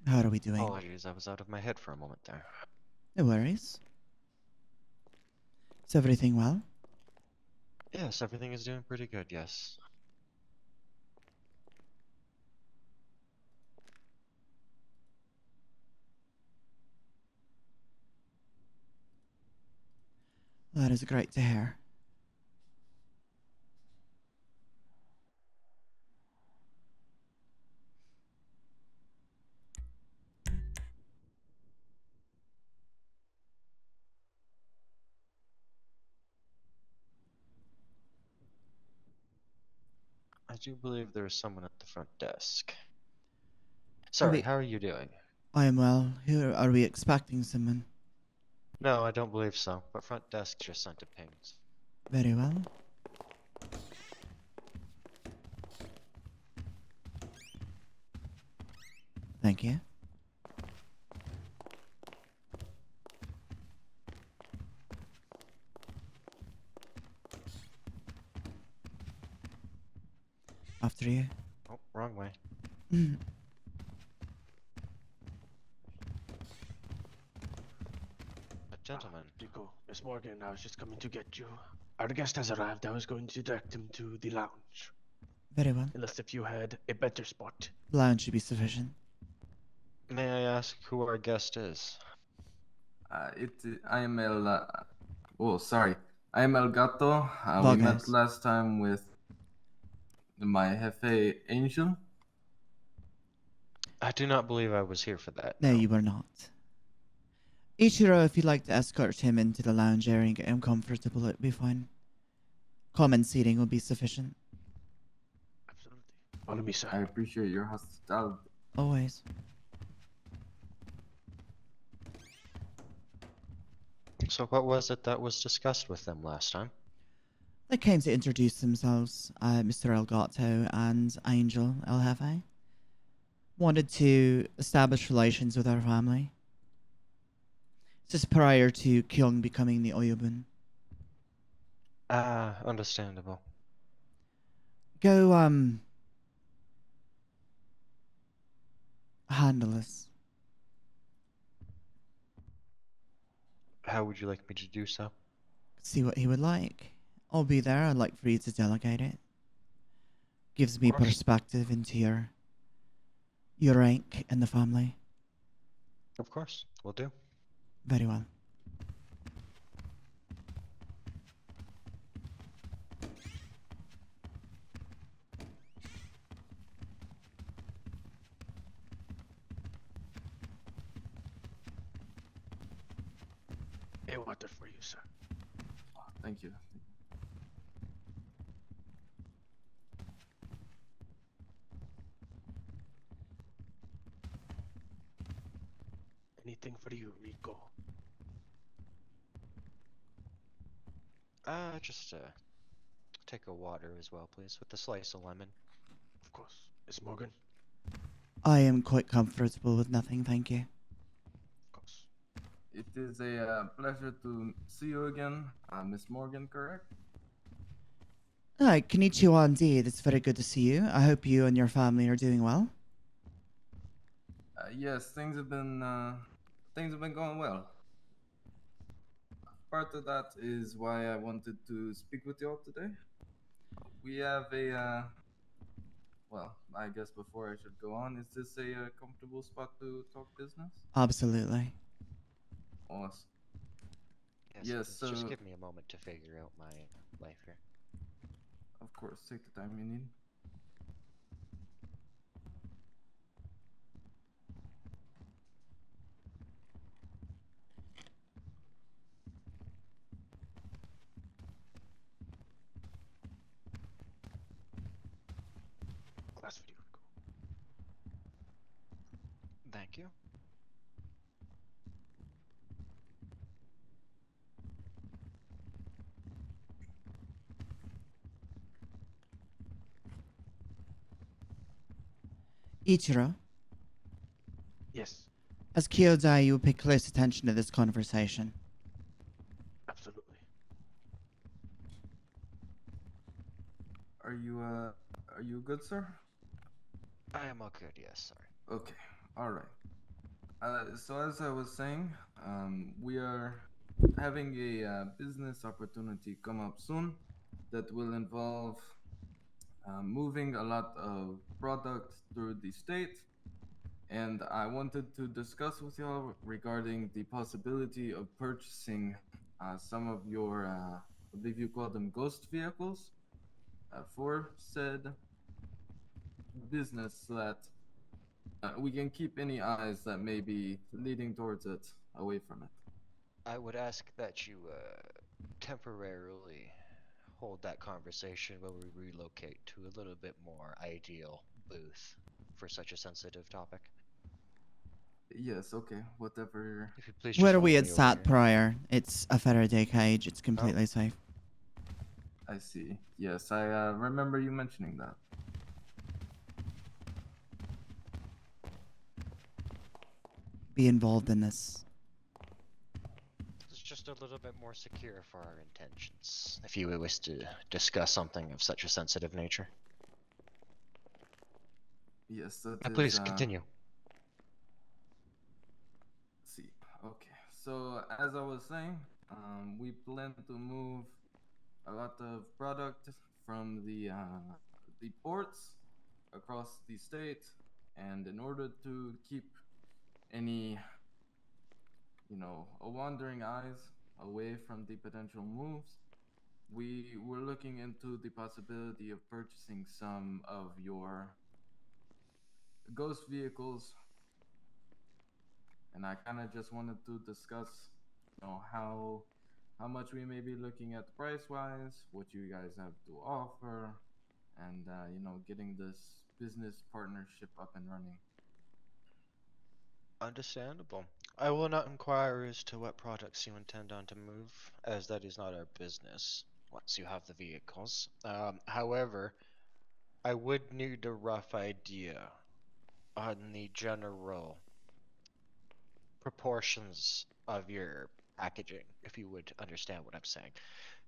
How are we doing? Apologies, I was out of my head for a moment there. No worries. Is everything well? Yes, everything is doing pretty good, yes. That is great to hear. I do believe there is someone at the front desk. Are Sorry, we? how are you doing? I am well. Who are we expecting someone? No, I don't believe so, but front desk just sent a ping. Very well. Thank you. After you. Oh, wrong way. Gentlemen. Rico, Miss Morgan, I was just coming to get you. Our guest has arrived. I was going to direct him to the lounge. Very well. Unless if you had a better spot. Lounge should be sufficient. May I ask who our guest is? I am sorry. I am Elgato. We met Vagos. last time with my Jefe Angel. I do not believe I was here for that. No, you were not. Ichiro, if you'd like to escort him into the lounge area and get him comfortable, it'd be fine. Common seating will be sufficient. Absolutely. Follow me, sir. I appreciate your hospitality. Always. So what was it that was discussed with them last time? They came to introduce themselves, Mr. Elgato and Angel El Jefe. Wanted to establish relations with our family. Just prior to Kyung becoming the Oyobun. Ah, understandable. Go, handle this. How would you like me to do so? See what he would like. I'll be there. I'd like for you to delegate it. Gives me perspective into your rank in the family. Of course, will do. Very well. A water for you, sir. Oh, thank you. Anything for you, Rico. Just take a water as well, please, with a slice of lemon. Of course. Miss Morgan. I am quite comfortable with nothing, thank you. Of course. It is a pleasure to see you again, Miss Morgan, correct? Hi, konnichiwa indeed. It's very good to see you. I hope you and your family are doing well. Yes, things have been going well. Part of that is why I wanted to speak with you all today. We have well, I guess before I should go on, is this a comfortable spot to talk business? Absolutely. Awesome. Yes, Yes, just so give me a moment to figure out my life here. of course, take the time you need. Glass for you, Rico. Thank you. Ichiro, Yes. as Kyodai, you will pay close attention to this conversation. Absolutely. Are you good, sir? I am all good, yes, sorry. Okay, all right. So as I was saying, we are having a business opportunity come up soon that will involve moving a lot of product through the state, and I wanted to discuss with y'all regarding the possibility of purchasing some of your, I believe you call them ghost vehicles, for said business so that we can keep any eyes that may be leading towards it away from it. I would ask that you temporarily hold that conversation while we relocate to a little bit more ideal booth for such a sensitive topic. Yes, okay, whatever. If you please just Where follow we had me over sat here. prior, it's a Faraday cage. It's completely safe. I see. Yes, I remember you mentioning that. Be involved in this. It's just a little bit more secure for our intentions, if you wish to discuss something of such a sensitive nature. Yes, that Now, is. please continue. See, okay. So as I was saying, we plan to move a lot of product from the ports across the state, and in order to keep any, wandering eyes away from the potential moves, we were looking into the possibility of purchasing some of your ghost vehicles, and I kind of just wanted to discuss, how much we may be looking at price wise, what you guys have to offer, and getting this business partnership up and running. Understandable. I will not inquire as to what products you intend on to move, as that is not our business once you have the vehicles. However, I would need a rough idea on the general proportions of your packaging, if you would understand what I'm saying,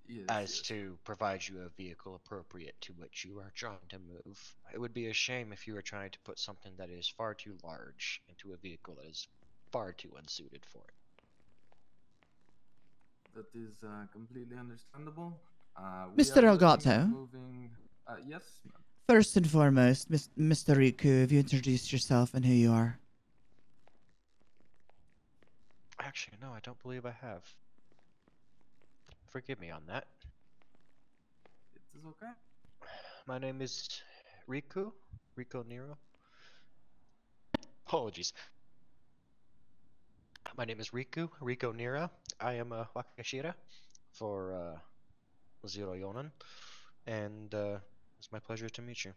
Yes, as yes. to provide you a vehicle appropriate to what you are trying to move. It would be a shame if you were trying to put something that is far too large into a vehicle that is far too unsuited for it. That is completely understandable. We Mr. are looking at Elgato, moving. Yes, ma'am. first and foremost, Mr. Riku, have you introduced yourself and who you are? Actually, no, I don't believe I have. Forgive me on that. It is okay. My name is Rico Nero. Apologies. My name is Rico Nero. I am a Wakashira for Zero Yōnin, and it's my pleasure to meet you.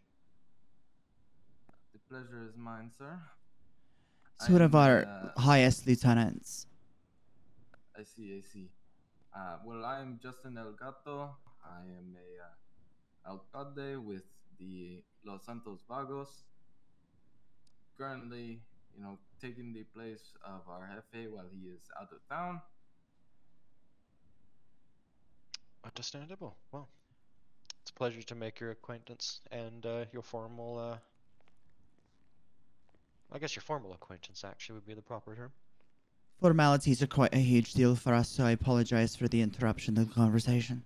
The pleasure is mine, sir. It's I one of am our a. highest lieutenants. I see. I see. Well, I am Justin Elgato. I am a alcalde with the Los Santos Vagos. Currently, taking the place of our jefe while he is out of town. Understandable. Well, it's a pleasure to make your acquaintance and your formal. I guess your formal acquaintance actually would be the proper term. Formalities are quite a huge deal for us, so I apologize for the interruption of the conversation.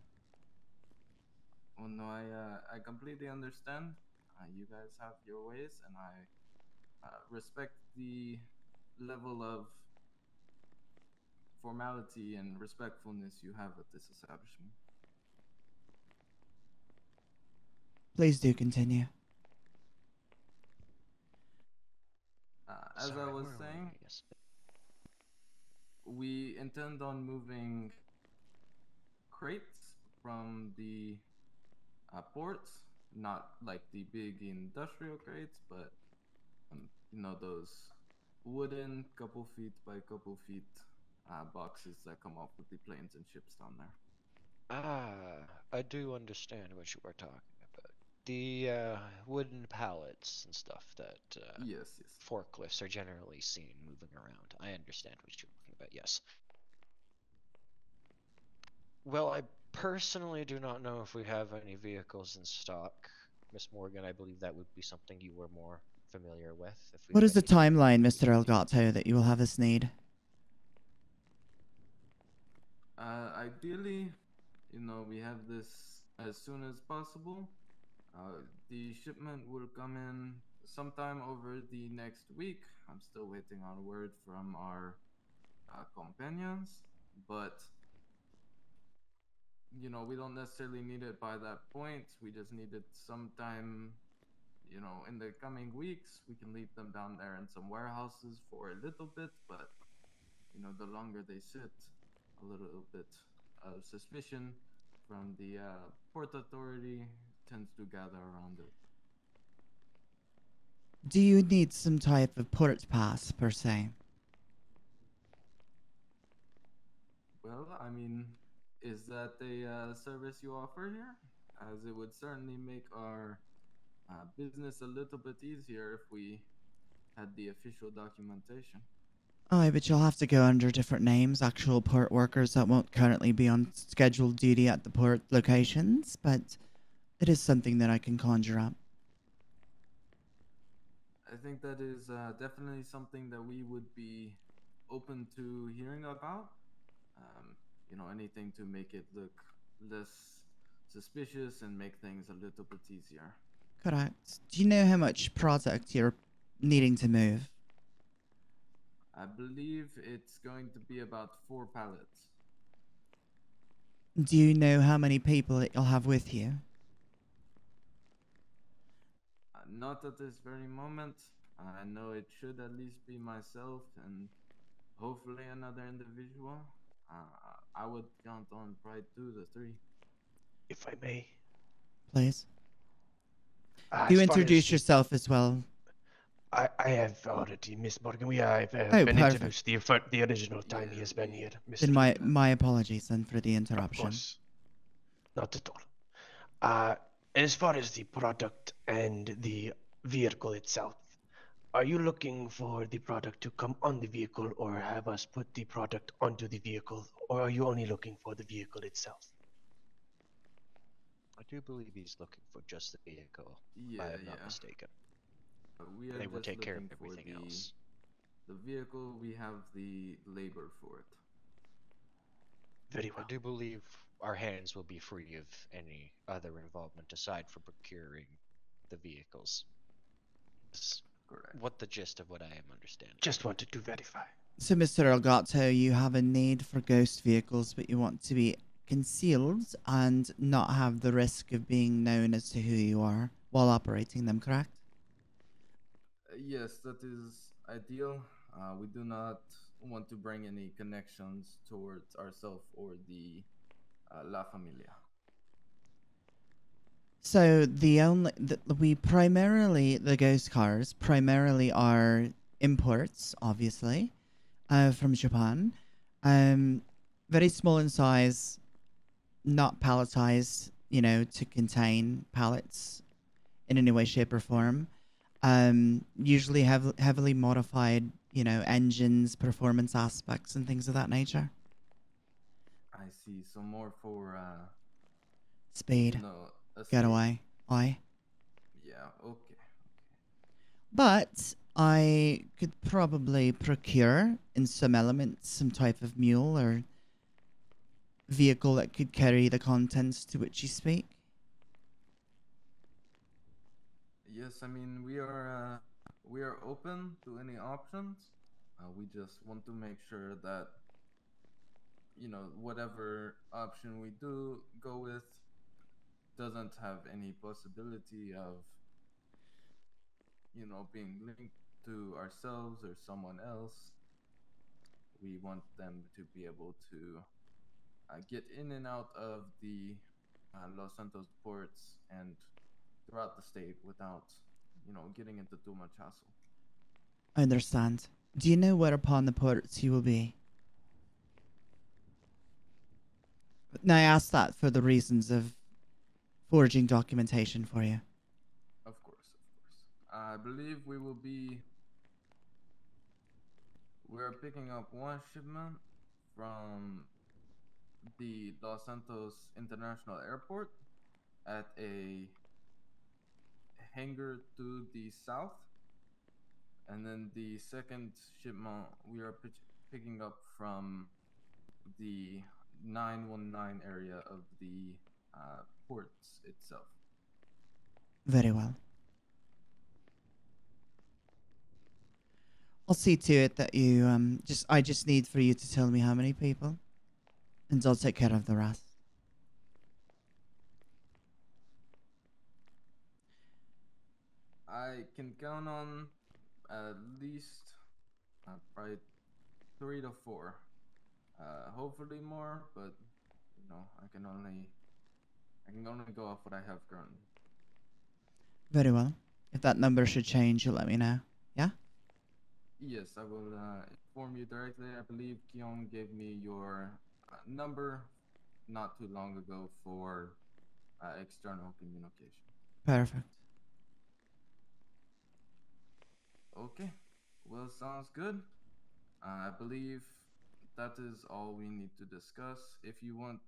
Oh no, I completely understand. You guys have your ways, and I respect the level of formality and respectfulness you have at this establishment. Please do continue. As I Sorry, was where were saying, we? Yes. we intend on moving crates from the ports, not like the big industrial crates, but those wooden couple feet by couple feet boxes that come off with the planes and ships down there. Ah, I do understand what you are talking about. The wooden pallets and stuff that Yes, yes. forklifts are generally seen moving around. I understand what you're talking about, yes. Well, I personally do not know if we have any vehicles in stock. Miss Morgan, I believe that would be something you were more familiar with. If we What have is the any sort of timeline, Mr. opportunity. Elgato, that you will have this need? Ideally, we have this as soon as possible. The shipment will come in sometime over the next week. I'm still waiting on word from our companions, but we don't necessarily need it by that point. We just need it sometime, in the coming weeks. We can leave them down there in some warehouses for a little bit, but the longer they sit, a little bit of suspicion from the port authority tends to gather around it. Do you need some type of port pass, per se? Well, I mean, is that a service you offer here? As it would certainly make our business a little bit easier if we had the official documentation. Oh, but you'll have to go under different names, actual port workers that won't currently be on scheduled duty at the port locations, but it is something that I can conjure up. I think that is definitely something that we would be open to hearing about. Anything to make it look less suspicious and make things a little bit easier. Correct. Do you know how much product you're needing to move? I believe it's going to be about 4 pallets. Do you know how many people that you'll have with you? Not at this very moment. I know it should at least be myself and hopefully another individual. I would count on probably 2 to 3. If I may. Please. As Do far as introduce the- yourself as well. I have already, Miss Morgan. We have Oh, been perfect. introduced the original time he has been here, Mr. Then Lupin. my apologies then for the Of interruption. course. Not at all. As far as the product and the vehicle itself, are you looking for the product to come on the vehicle or have us put the product onto the vehicle, or are you only looking for the vehicle itself? I do believe he's looking for just the vehicle, if I am not mistaken. We are They will just take care of looking for everything else. the vehicle. We have the labor for it. Very I well. do believe our hands will be free of any other involvement aside from procuring the vehicles. That's Correct. what the gist of what I am understanding. Just wanted to verify. So, Mr. Elgato, you have a need for ghost vehicles, but you want to be concealed and not have the risk of being known as to who you are while operating them, correct? Yes, that is ideal. We do not want to bring any connections towards ourselves or the La Familia. So the ghost cars primarily are imports, obviously, from Japan. Very small in size, not palletized, to contain pallets in any way, shape, or form. Usually heavily modified, engines, performance aspects, and things of that nature. I see. So more for Speed, a speed. getaway, aye. Yeah. Okay. But I could probably procure, in some elements, some type of mule or vehicle that could carry the contents to which you speak. Yes, I mean we are open to any options. We just want to make sure that whatever option we do go with doesn't have any possibility of being linked to ourselves or someone else. We want them to be able to get in and out of the Los Santos ports and throughout the state without getting into too much hassle. I understand. Do you know where upon the ports you will be? Now, I asked that for the reasons of forging documentation for you. Of course. I believe we're picking up one shipment from the Los Santos International Airport at a hangar to the south, And then the second shipment we are picking up from the 919 area of the ports itself. Very well. I'll see to it that you I just need for you to tell me how many people, and I'll take care of the rest. I can count on at least probably 3 to 4. Hopefully more, but I can only go off what I have currently. Very well. If that number should change, you'll let me know. Yeah? Yes, I will inform you directly. I believe Keon gave me your number not too long ago for external communication. Perfect. Okay, well, sounds good. I believe that is all we need to discuss. If you want,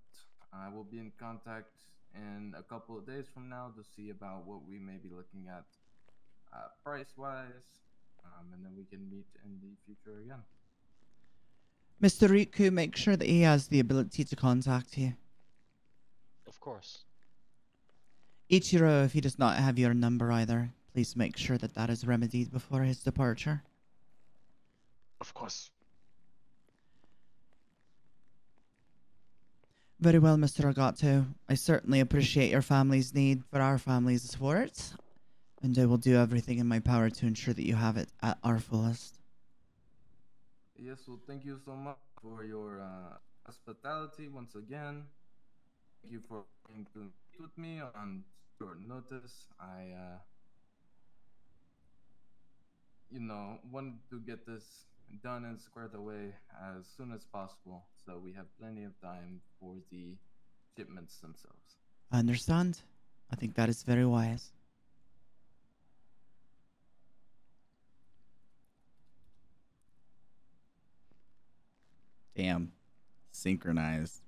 I will be in contact in a couple of days from now to see about what we may be looking at price-wise, and then we can meet in the future again. Mr. Riku, make sure that he has the ability to contact you. Of course. Ichiro, if he does not have your number either, please make sure that that is remedied before his departure. Of course. Very well, Mr. Elgato. I certainly appreciate your family's need for our family's support, and I will do everything in my power to ensure that you have it at our fullest. Yes, well, thank you so much for your hospitality once again. Thank you for coming to meet with me on short notice. I, wanted to get this done and squared away as soon as possible, so we have plenty of time for the shipments themselves. I understand. I think that is very wise. Damn. Synchronized.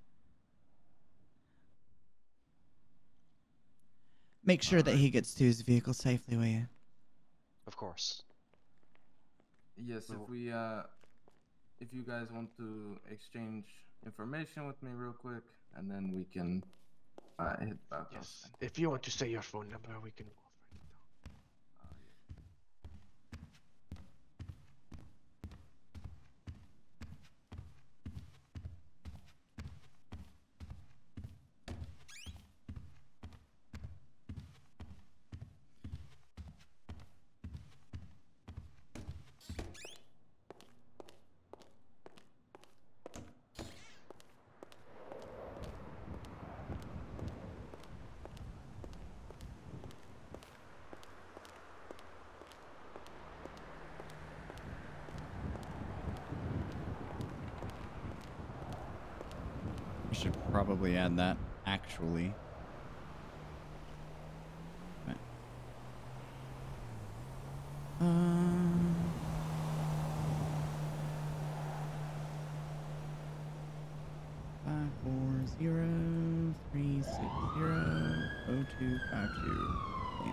Make sure that Alright. he gets to his vehicle safely, will you? Of course. Yes, So- if you guys want to exchange information with me real quick, and then we can hit Vagos. Yes. If you want to say your phone number, we can go over it now. Yeah. We should probably add that, actually. Right. Five 4-0-3-6-0-0252. Yeah.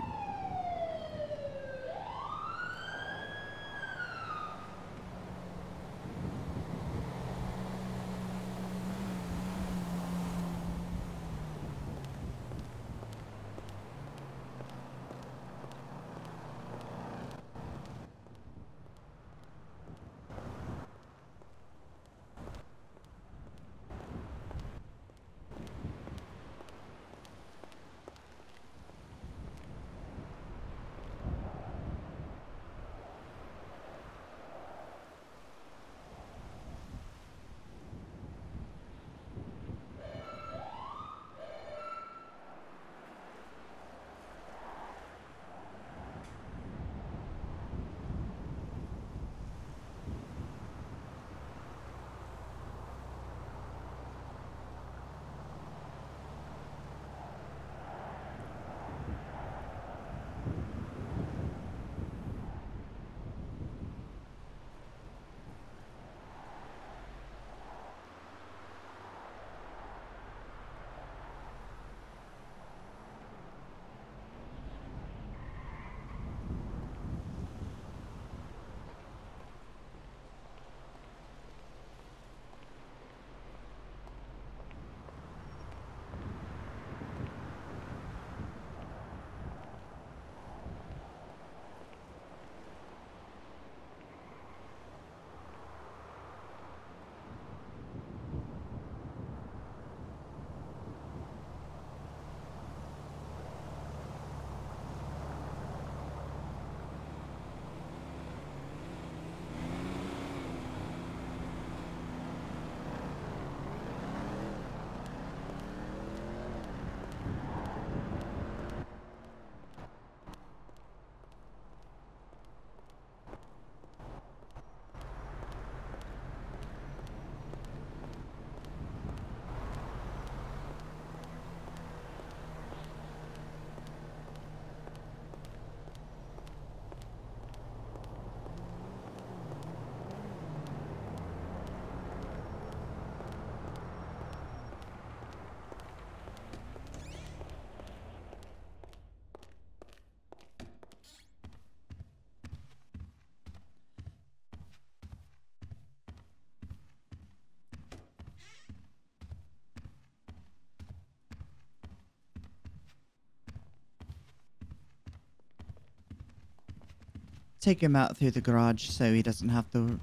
take him out through the garage so he doesn't have to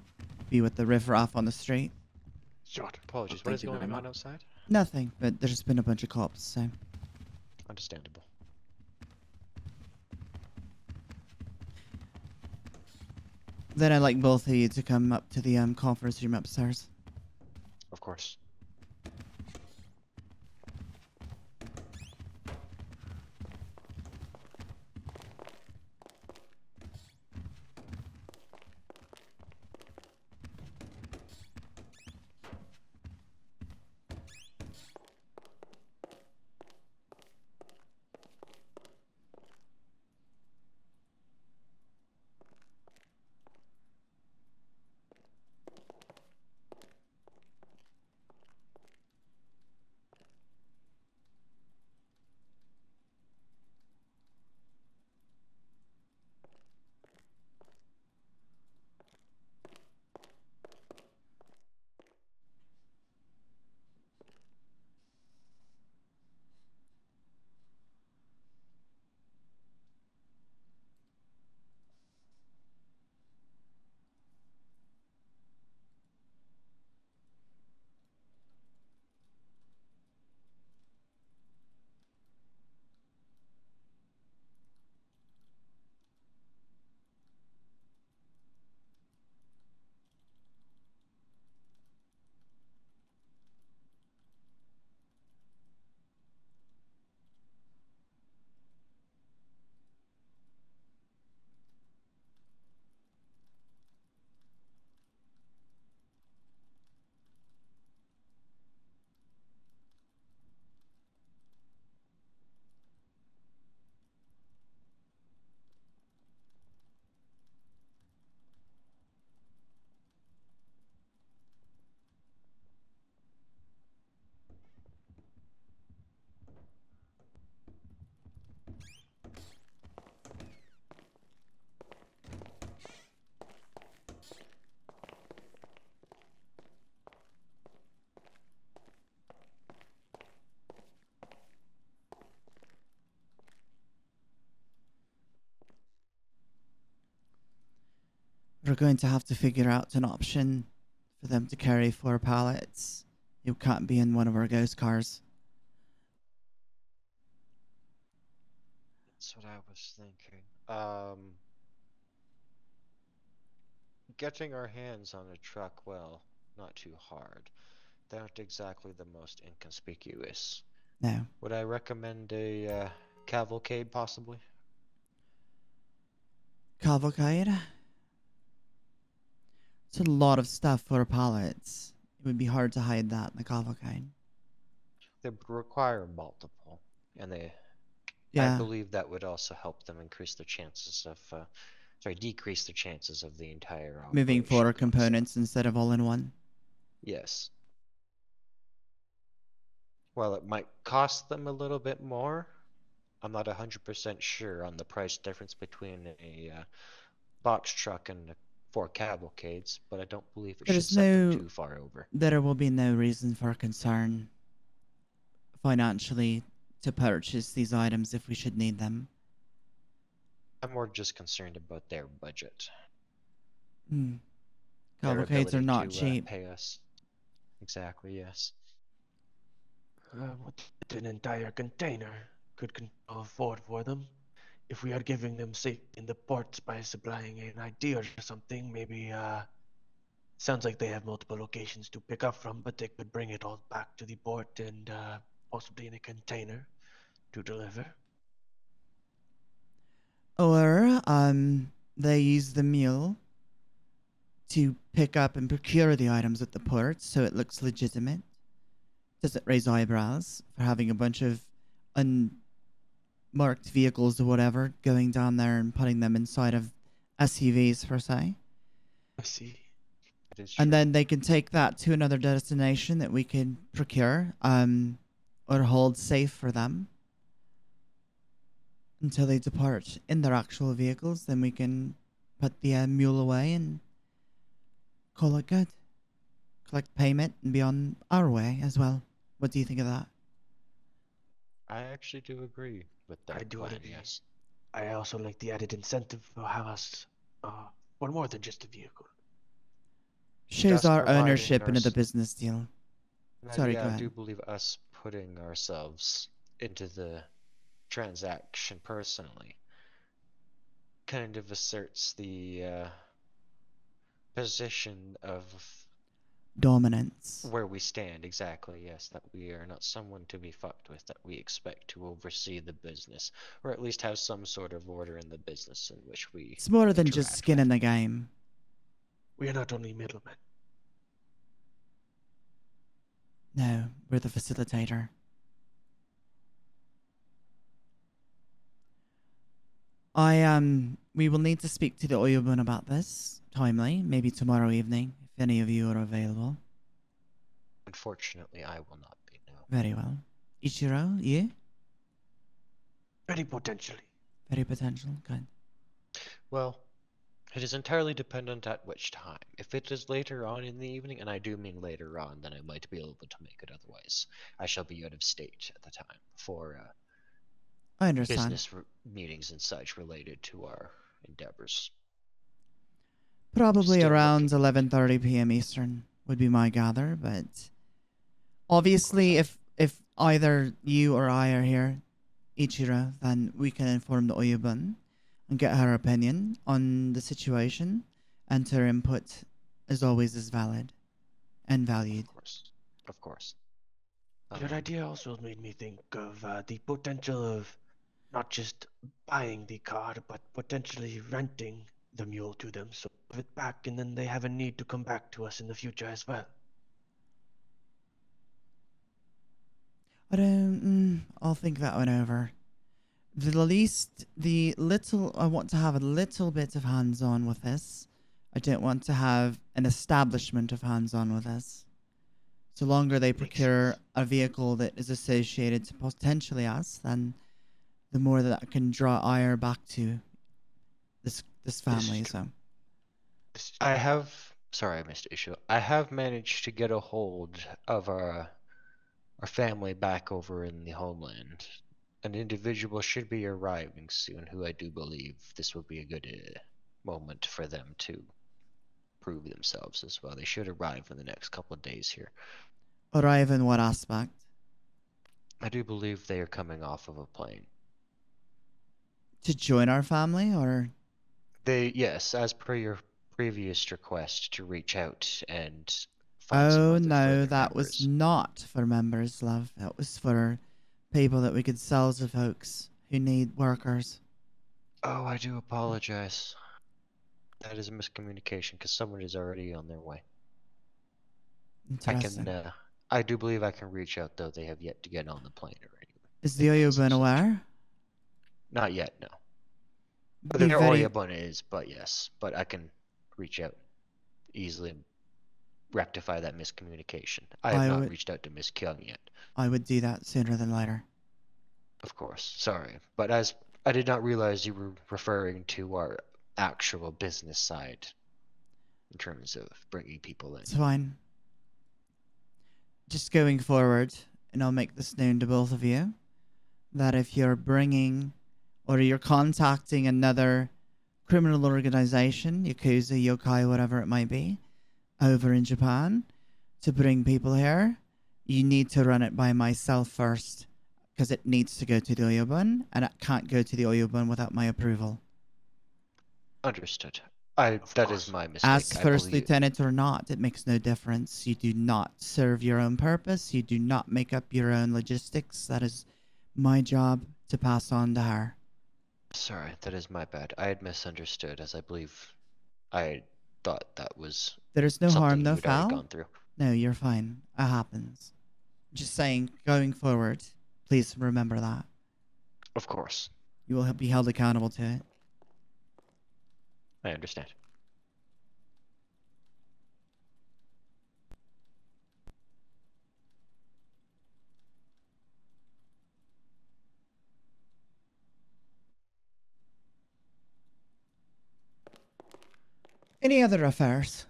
be with the riffraff on the street. Sure. Apologies, what Thank is you very going on much. outside? Nothing, but there's been a bunch of cops, so. Understandable. Then I'd like both of you to come up to the conference room upstairs. Of course. We're going to have to figure out an option for them to carry 4 pallets. You can't be in one of our ghost cars. That's what I was thinking. Getting our hands on a truck, well, not too hard. They aren't exactly the most inconspicuous. No. Would I recommend a cavalcade, possibly? Cavalcade? It's a lot of stuff for pallets. It would be hard to hide that in the cavalcade. They would require multiple, and I Yeah. believe that would also help them increase the chances of, decrease the chances of the entire Moving operation 4 going components south. instead of all in one. Yes. While it might cost them a little bit more, I'm not 100% sure on the price difference between a box truck and 4 cavalcades, but I don't believe it should There's set them no... too far over. There will be no reason for concern financially to purchase these items if we should need them. I'm more just concerned about their budget. Hmm. Their Cavalcades are ability not to cheap. pay us. Exactly, yes. What an entire container could afford for them. If we are giving them safety in the ports by supplying an idea or something, maybe sounds like they have multiple locations to pick up from, but they could bring it all back to the port and possibly in a container to deliver. Or they use the mule to pick up and procure the items at the port so it looks legitimate. Does it raise eyebrows for having a bunch of unmarked vehicles or whatever going down there and putting them inside of SUVs per se? I see. It is And true. then they can take that to another destination that we can procure or hold safe for them until they depart in their actual vehicles. Then we can put the mule away and call it good. Collect payment and be on our way as well. What do you think of that? I actually do agree with I that do plan, agree. yes. I also like the added incentive for us for more than just a vehicle. Shows Just our providing ownership into the ours- business deal. And Sorry, yeah, go I do ahead. believe us putting ourselves into the transaction personally kind of asserts the position of Dominance. where we stand exactly. Yes, that we are not someone to be fucked with, that we expect to oversee the business, or at least have some sort of order in the business in which we It's more than just interact skin with. in the game. We are not only middlemen. No, we're the facilitator. We will need to speak to the Oyobun about this timely, maybe tomorrow evening, if any of you are available. Unfortunately, I will not be, no. Very well. Ichiro, you? Very potentially. Very potential. Good. Well, it is entirely dependent at which time. If it is later on in the evening, and I do mean later on, then I might be able to make it otherwise. I shall be out of state at the time for I understand. business meetings and such related to our endeavors. Probably Still around looking. 11:30 p.m. Eastern would be my gather, but obviously if either you or I are here, Ichiro, then we can inform the Oyobun and get her opinion on the situation, and her input as always is valid and valued. Of course. Of course. Your idea also made me think of the potential of not just buying the car, but potentially renting the mule to them, so give it back, and then they have a need to come back to us in the future as well. I'll think that one over. The little, I want to have a little bit of hands-on with this. I don't want to have an establishment of hands-on with this. So longer they Makes procure sense. a vehicle that is associated to potentially us, then the more that can draw ire back to this family. true. So This is I have. Sorry, Mr. Issue. I have managed to get a hold of our family back over in the homeland. An individual should be arriving soon, who I do believe this will be a good moment for them to prove themselves as well. They should arrive in the next couple of days here. arrive in what aspect? I do believe they are coming off of a plane. To join our family, or Yes, as per your previous request to reach out and find some oh other no, further that was members. not for members, love. That was for people that we could sell to folks who need workers. Oh, I do apologize. That is a miscommunication because someone is already on their way. Interesting. I do believe I can reach out, though they have yet to get on the plane or anything. Is the Oyobun aware? Not yet, no. Be Their very, Oyabun is, but yes. But I can reach out easily and rectify that miscommunication. I have I not would- reached out to Miss Kyung yet, I would do that sooner than later. of course. Sorry. But as I did not realize you were referring to our actual business side in terms of bringing people in. It's fine. Just going forward, and I'll make this known to both of you, that if you're bringing or you're contacting another criminal organization, Yakuza, yokai, whatever it might be, over in Japan to bring people here, you need to run it by myself first because it needs to go to the Oyobun, and it can't go to the Oyobun without my approval. Understood. Of That course. is my mistake. As I first believe. lieutenant or not, it makes no difference. You do not serve your own purpose. You do not make up your own logistics. That is my job to pass on to her. Sorry, that is my bad. I had misunderstood, as I believe I thought that was There is no harm, something no you'd already foul. gone through. No, you're fine. It happens. Just saying, going forward, please remember that. Of course, You will be held accountable to it. I understand. Any other affairs?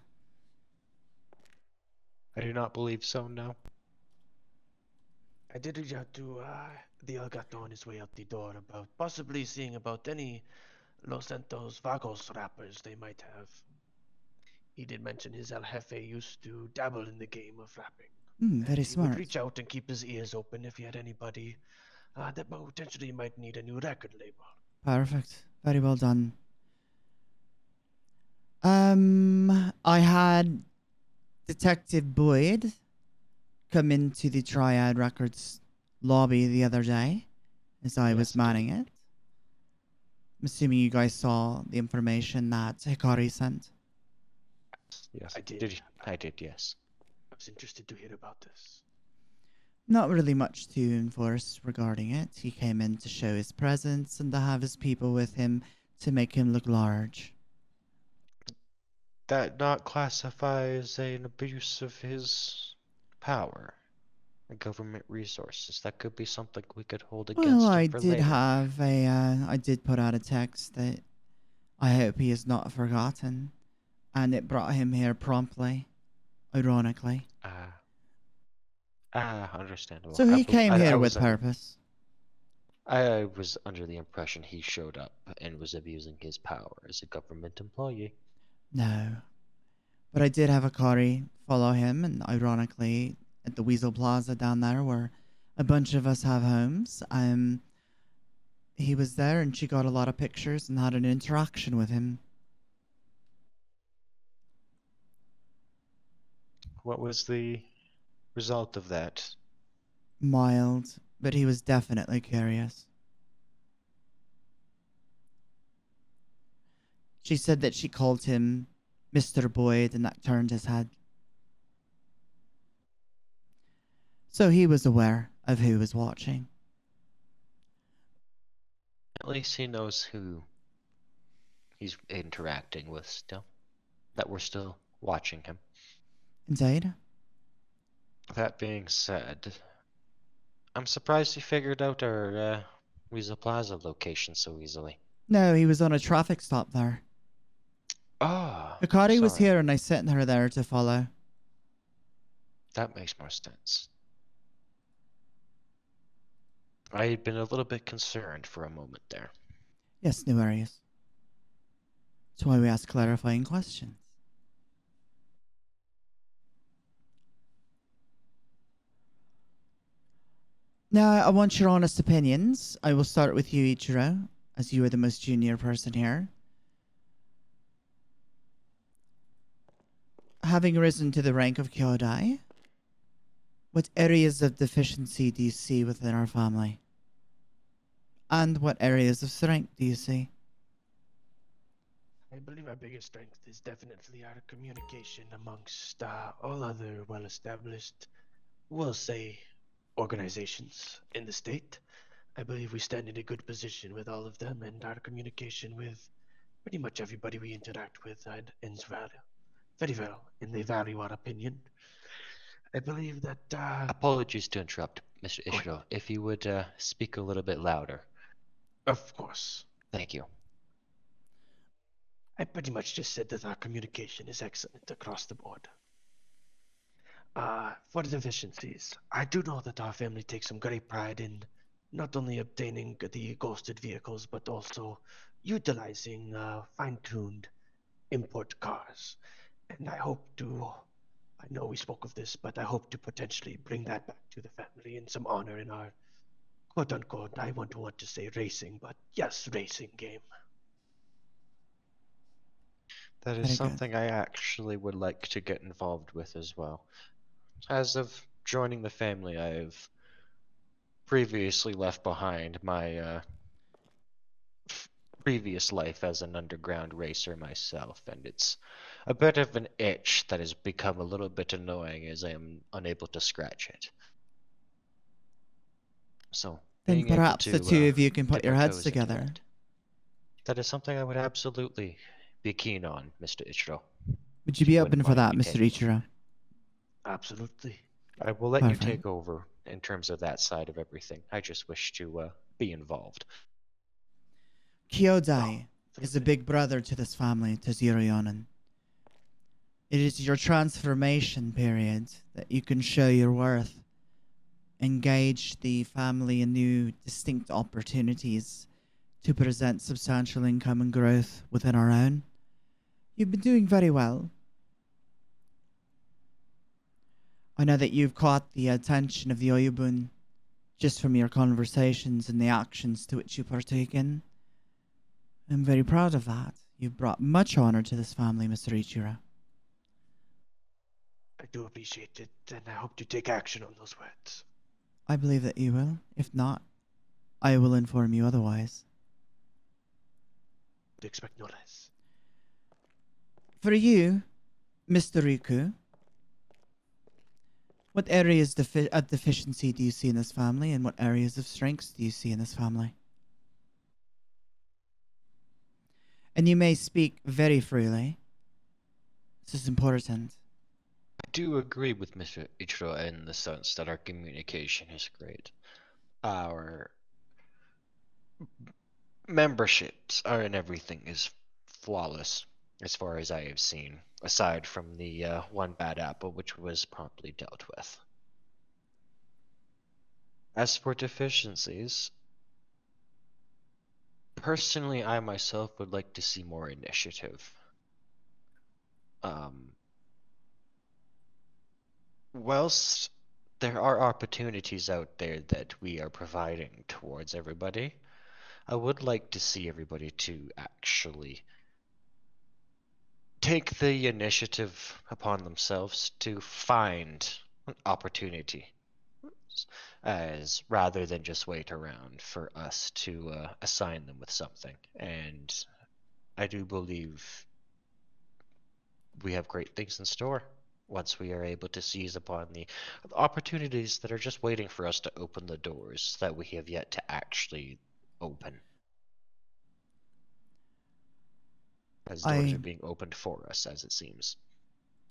I do not believe so, no. I did reach out to the Elgato on his way out the door about possibly seeing about any Los Santos Vagos rappers they might have. He did mention his El Jefe used to dabble in the game of rapping. Very And he would smart. reach out and keep his ears open if he had anybody that potentially might need a new record label. Perfect. Very well done. I had Detective Boyd come into the Triad Records lobby the other day as I was Yes, manning it. I'm assuming you guys saw the information that Hikari sent. Yes. I did. I did, yes. I was interested to hear about this. Not really much to enforce regarding it. He came in to show his presence and to have his people with him to make him look large. That not classify as an abuse of his power and government resources. That could be something we could hold Well, against I him for did later. have I did put out a text that I hope he is not forgotten, and it brought him here promptly, ironically. Understandable. So he came I here was with purpose. I was under the impression he showed up and was abusing his power as a government employee. No. But I did have a Kari follow him, and ironically, at the Weasel Plaza down there, where a bunch of us have homes, he was there, and she got a lot of pictures and had an interaction with him. What was the result of that? Mild, but he was definitely curious. She said that she called him Mr. Boyd, and that turned his head. So he was aware of who was watching. At least he knows who he's interacting with still. That we're still watching him. Indeed. That being said, I'm surprised he figured out our Weasel Plaza location so easily. No, he was on a traffic stop there. Ah, Hikari was sorry. here, and I sent her there to follow. That makes more sense. I had been a little bit concerned for a moment there. Yes, no worries. That's why we ask clarifying questions. Now, I want your honest opinions. I will start with you, Ichiro, as you are the most junior person here. Having risen to the rank of Kyodai, what areas of deficiency do you see within our family? And what areas of strength do you see? I believe our biggest strength is definitely our communication amongst all other well-established, we'll say, organizations in the state. I believe we stand in a good position with all of them, and our communication with pretty much everybody we interact with ends very well, and they value our opinion. I believe that. Apologies to interrupt, Mr. Go ahead. Ishiro. If you would speak a little bit louder. Of course. Thank you. I pretty much just said that our communication is excellent across the board. For the deficiencies, I do know that our family takes some great pride in not only obtaining the ghosted vehicles, but also utilizing fine-tuned import cars. And I know we spoke of this, but I hope to potentially bring that back to the family in some honor in our quote-unquote, I want to say racing, but yes, racing game. That is Very good. something I actually would like to get involved with as well. As of joining the family, I've previously left behind my previous life as an underground racer myself, and it's a bit of an itch that has become a little bit annoying as I am unable to scratch it. So, Then being able perhaps the to, two of you can put dip your our heads toes into together. that is something I would absolutely be keen on, Mr. Ichiro. Would you If be you wouldn't open for that, mind me Mr. taking over. Ichiro? Absolutely. I will let Perfect. you take over in terms of that side of everything. I just wish to be involved. Kyodai is a Absolutely. big brother to this family, to Zero Yōnin. It is your transformation period that you can show your worth, engage the family in new, distinct opportunities to present substantial income and growth within our own. You've been doing very well. I know that you've caught the attention of the Oyubun just from your conversations and the actions to which you partake in. I'm very proud of that. You've brought much honor to this family, Mr. Ichiro. I do appreciate it, and I hope to take action on those words. I believe that you will. If not, I will inform you otherwise. To expect no less. For you, Mr. Riku, what areas of deficiency do you see in this family, and what areas of strengths do you see in this family? And you may speak very freely. This is important. I do agree with Mr. Ichiro in the sense that our communication is great. Our memberships are and everything is flawless as far as I have seen, aside from the one bad apple which was promptly dealt with. As for deficiencies, personally I myself would like to see more initiative. Whilst there are opportunities out there that we are providing towards everybody, I would like to see everybody to actually take the initiative upon themselves to find an opportunity, as rather than just wait around for us to assign them with something. And I do believe we have great things in store once we are able to seize upon the opportunities that are just waiting for us to open the doors that we have yet to actually open. As doors are being opened for us, as it seems.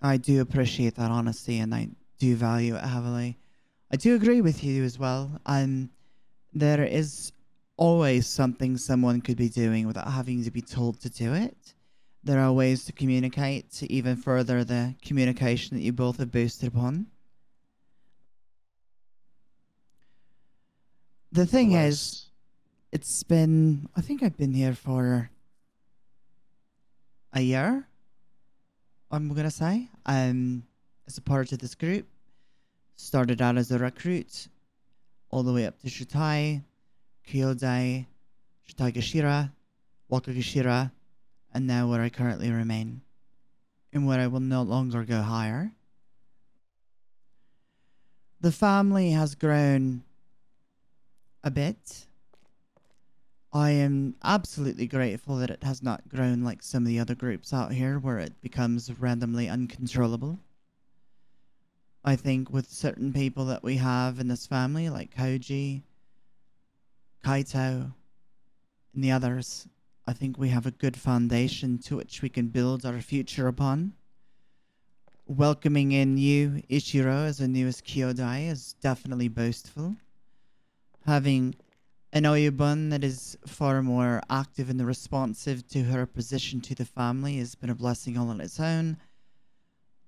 I do appreciate that honesty, and I do value it heavily. I do agree with you as well. There is always something someone could be doing without having to be told to do it. There are ways to communicate to even further the communication that you both have boosted upon. The thing is, it's been, I think I've been here for a year, I'm gonna say, as a part of this group. Started out as a recruit, all the way up to Shutai, Kyodai, Shutaigashira, Wakagashira, and now where I currently remain, and where I will no longer go higher. The family has grown a bit. I am absolutely grateful that it has not grown like some of the other groups out here where it becomes randomly uncontrollable. I think with certain people that we have in this family, like Koji, Kaito, and the others, I think we have a good foundation to which we can build our future upon. Welcoming in you, Ichiro, as the newest Kyodai is definitely boastful. Having an Oyubun that is far more active and responsive to her position to the family has been a blessing all on its own.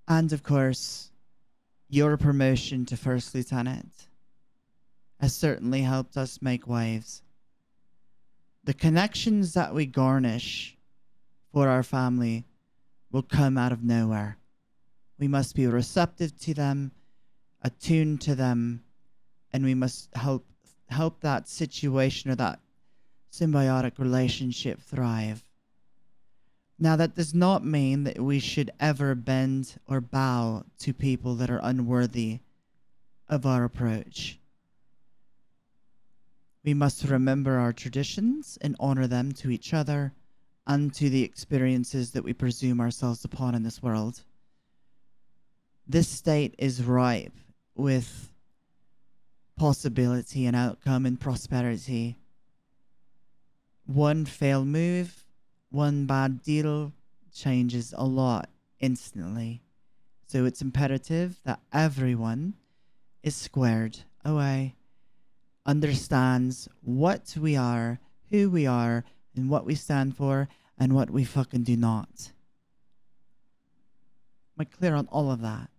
And of course, your promotion to First Lieutenant has certainly helped us make waves. The connections that we garnish for our family will come out of nowhere. We must be receptive to them, attuned to them, and we must help that situation or that symbiotic relationship thrive. Now, that does not mean that we should ever bend or bow to people that are unworthy of our approach. We must remember our traditions and honor them to each other and to the experiences that we presume ourselves upon in this world. This state is ripe with possibility and outcome and prosperity. One failed move, one bad deal changes a lot instantly. So it's imperative that everyone is squared away, understands what we are, who we are, and what we stand for, and what we fucking do not. Am I clear on all of that?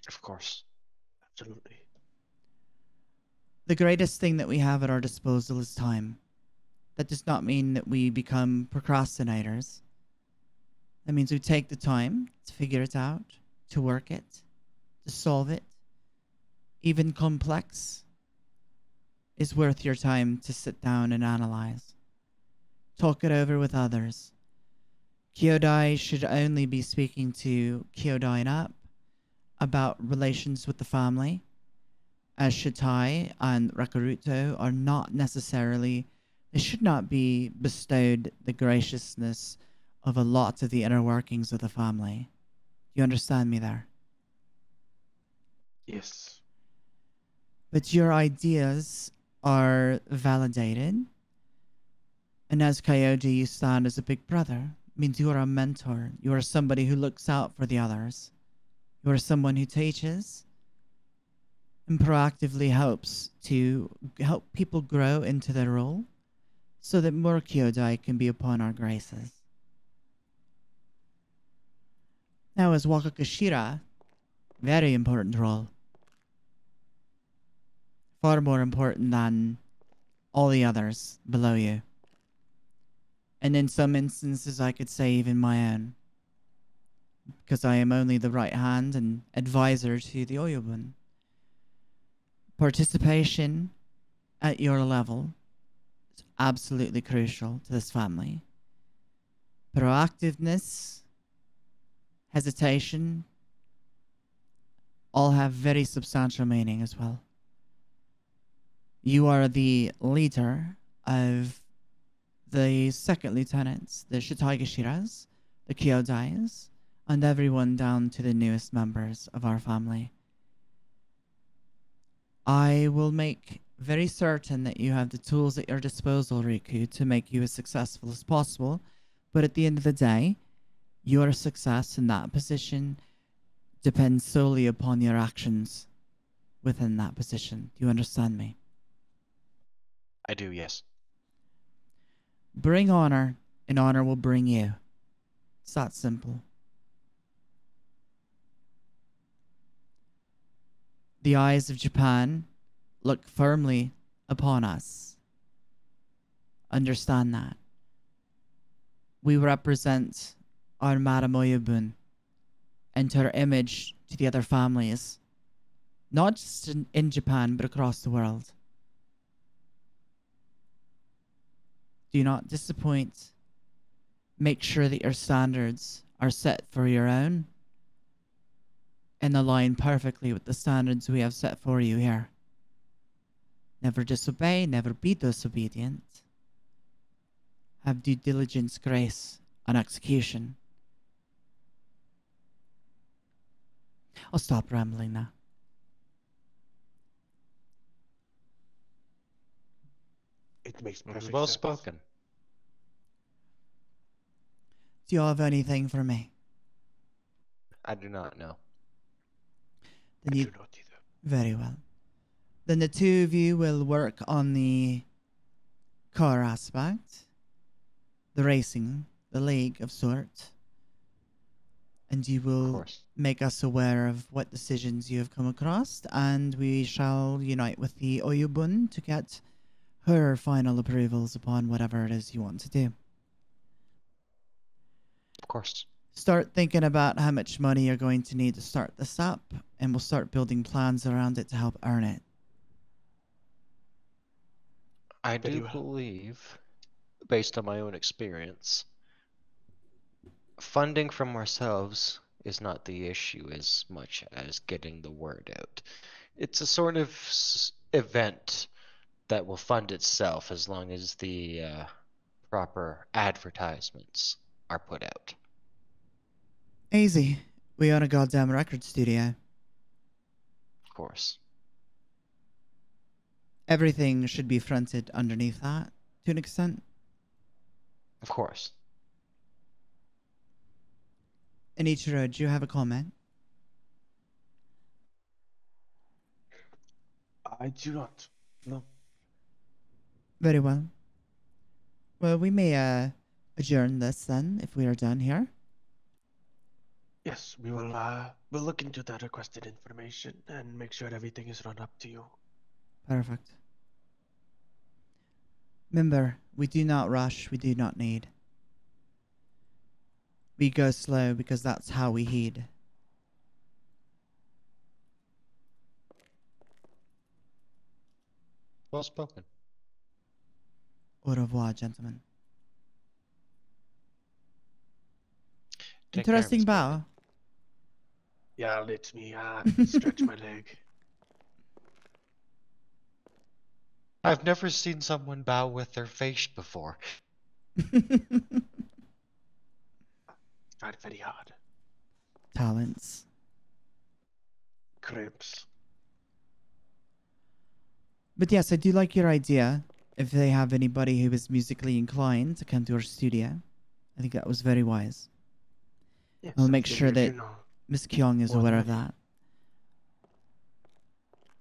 Of course. Absolutely. The greatest thing that we have at our disposal is time. that does not mean that we become procrastinators. That means we take the time to figure it out, to work it, to solve it. Even complex is worth your time to sit down and analyze. Talk it over with others. Kyodai should only be speaking to Kyodai up about relations with the family, as Shitai and Rakaruto are not necessarily, they should not be bestowed the graciousness of a lot of the inner workings of the family. You understand me there? Yes. But your ideas are validated. And as Coyote, you stand as a big brother. It means you are a mentor. You are somebody who looks out for the others. You are someone who teaches and proactively helps to help people grow into their role so that more Kyodai can be upon our graces. Now, as Wakakashira, very important role. Far more important than all the others below you. And in some instances, I could say even my own. Because I am only the right hand and advisor to the Oyobun. Participation at your level is absolutely crucial to this family. Proactiveness, hesitation, all have very substantial meaning as well. You are the leader of the second lieutenants, the Shitaigashiras, the Kyodais, and everyone down to the newest members of our family. I will make very certain that you have the tools at your disposal, Riku, to make you as successful as possible. But at the end of the day, your success in that position depends solely upon your actions within that position. Do you understand me? I do, yes. Bring honor, and honor will bring you. It's that simple. The eyes of Japan look firmly upon us. Understand that. We represent our Madame Oyabun and her image to the other families, not just in Japan, but across the world. Do not disappoint. Make sure that your standards are set for your own and align perfectly with the standards we have set for you here. Never disobey, never be disobedient. Have due diligence, grace, and execution. I'll stop rambling now. It makes It was perfect well sense. spoken. Do you all have anything for me? I do not know. Then I you do not either. very well. Then the two of you will work on the car aspect, the racing, the league of sort, and you Of will course. make us aware of what decisions you have come across, and we shall unite with the Oyubun to get her final approvals upon whatever it is you want to do. Of course. Start thinking about how much money you're going to need to start this up, and we'll start building plans around it to help earn it. I Very do well. believe, based on my own experience, funding from ourselves is not the issue as much as getting the word out. It's a sort of event that will fund itself as long as the proper advertisements are put out. Easy. We own a goddamn record studio. Of course. Everything should be fronted underneath that, to an extent. Of course. And Ichiro, do you have a comment? I do not. No. Very well. Well, we may adjourn this then, if we are done here. Yes, we will. We'll look into that requested information and make sure everything is run up to you. Perfect. Remember, we do not rush, we do not need. We go slow because that's how we heed. Well spoken. Au revoir, gentlemen. Take care, Interesting Mr. bow. Yeah, let me stretch my leg. I've never seen someone bow with their face before. Not very hard. Talents. Cramps. But yes, I do like your idea. If they have anybody who is musically inclined to come to our studio, I think that was very wise. Yes, I'll I make sure figured, that you know, Miss Kyung is more aware than of that.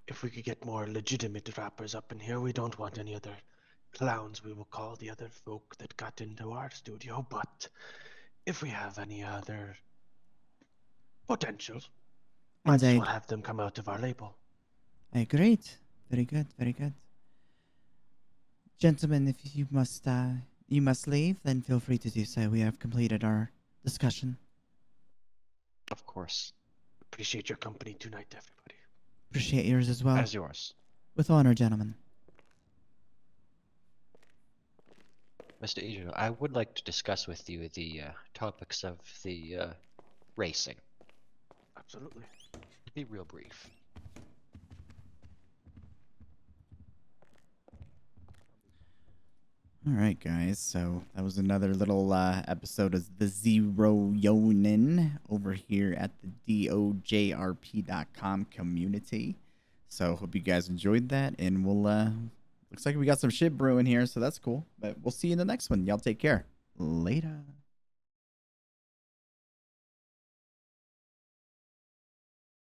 if we could get more legitimate rappers up in here, we don't want any other clowns, we will call the other folk that got into our studio. But if we have any other potential, might as Indeed. well have them come out of our label. Great. Very good. Very good. Gentlemen, if you must leave, then feel free to do so. We have completed our discussion. Of course. Appreciate your company tonight, everybody. Appreciate yours as well. As yours. With honor, gentlemen. Mr. Ijo, I would like to discuss with you the topics of the racing. Absolutely. Be real brief. All right, guys. So that was another little episode of the Zero Yōnin over here at the DoJRP.com community. So hope you guys enjoyed that, and we'll looks like we got some shit brewing here, so that's cool. But we'll see you in the next one. Y'all take care. Later.